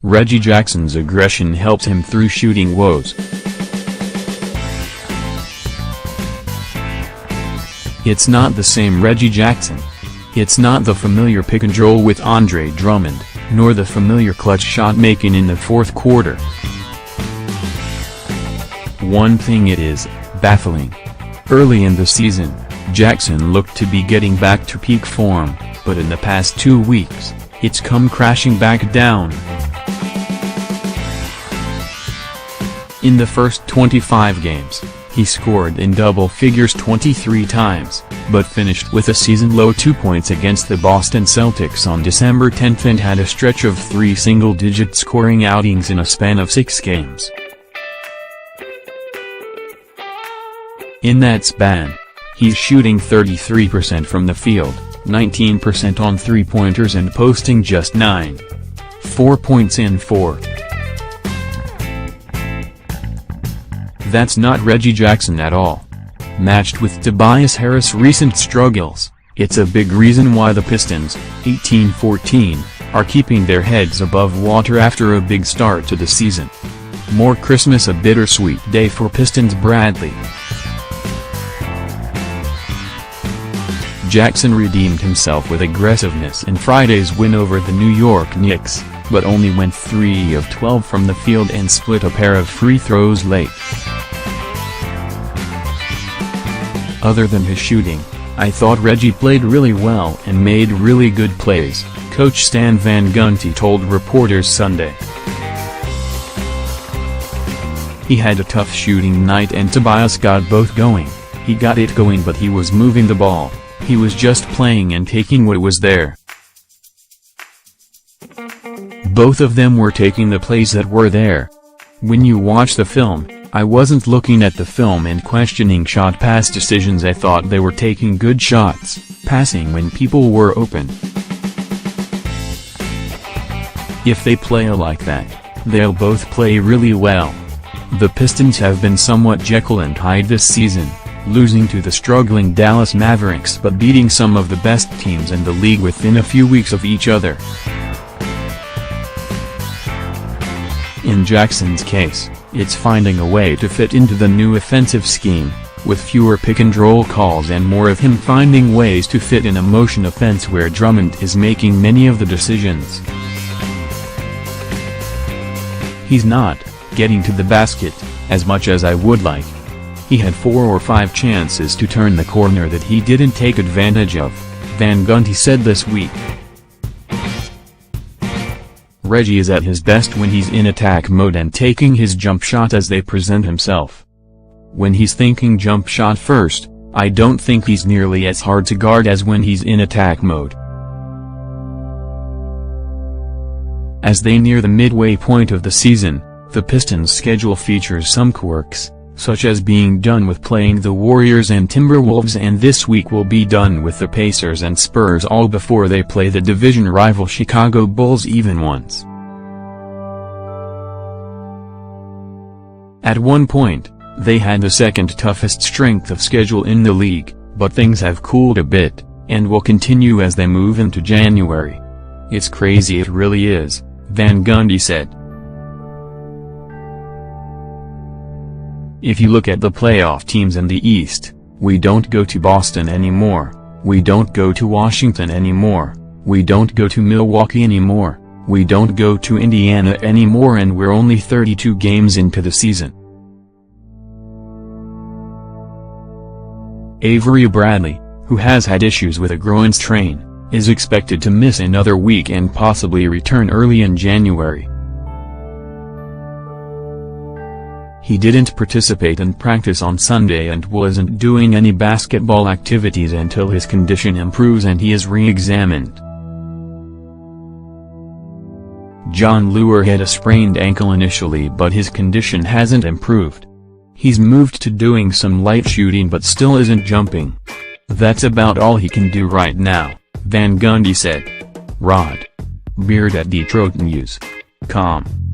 Reggie Jackson's aggression helped him through shooting woes. It's not the same Reggie Jackson. It's not the familiar pick-and-roll with Andre Drummond, nor the familiar clutch shot making in the fourth quarter. One thing it is, baffling. Early in the season, Jackson looked to be getting back to peak form, but in the past 2 weeks, it's come crashing back down. In the first 25 games, he scored in double figures 23 times, but finished with a season-low 2 points against the Boston Celtics on December 10 and had a stretch of 3 single-digit scoring outings in a span of 6 games. In that span, he's shooting 33% from the field, 19% on three-pointers and posting just 9.4 points in 4. That's not Reggie Jackson at all. Matched with Tobias Harris' recent struggles, it's a big reason why the Pistons, 18-14, are keeping their heads above water after a big start to the season. More Christmas, a bittersweet day for Pistons Bradley. Jackson redeemed himself with aggressiveness in Friday's win over the New York Knicks, but only went 3 of 12 from the field and split a pair of free throws late. Other than his shooting, I thought Reggie played really well and made really good plays, Coach Stan Van Gundy told reporters Sunday. He had a tough shooting night and Tobias got both going. He got it going, but he was moving the ball. He was just playing and taking what was there. Both of them were taking the plays that were there. When you watch the film, I wasn't looking at the film and questioning shot pass decisions. I thought they were taking good shots, passing when people were open. If they play like that, they'll both play really well. The Pistons have been somewhat Jekyll and Hyde this season, losing to the struggling Dallas Mavericks but beating some of the best teams in the league within a few weeks of each other. In Jackson's case, it's finding a way to fit into the new offensive scheme, with fewer pick-and-roll calls and more of him finding ways to fit in a motion offense where Drummond is making many of the decisions. He's not getting to the basket as much as I would like. He had 4 or 5 chances to turn the corner that he didn't take advantage of, Van Gundy said this week. Reggie is at his best when he's in attack mode and taking his jump shot as they present himself. When he's thinking jump shot first, I don't think he's nearly as hard to guard as when he's in attack mode. As they near the midway point of the season, the Pistons' schedule features some quirks, such as being done with playing the Warriors and Timberwolves, and this week will be done with the Pacers and Spurs, all before they play the division rival Chicago Bulls even once. At one point, they had the second toughest strength of schedule in the league, but things have cooled a bit, and will continue as they move into January. It's crazy, it really is, Van Gundy said. If you look at the playoff teams in the East, we don't go to Boston anymore, we don't go to Washington anymore, we don't go to Milwaukee anymore, we don't go to Indiana anymore, and we're only 32 games into the season. Avery Bradley, who has had issues with a groin strain, is expected to miss another week and possibly return early in January. He didn't participate in practice on Sunday and wasn't doing any basketball activities until his condition improves and he is re-examined. Jon Leuer had a sprained ankle initially, but his condition hasn't improved. He's moved to doing some light shooting but still isn't jumping. That's about all he can do right now, Van Gundy said. Rod Beard at DetroitNews.com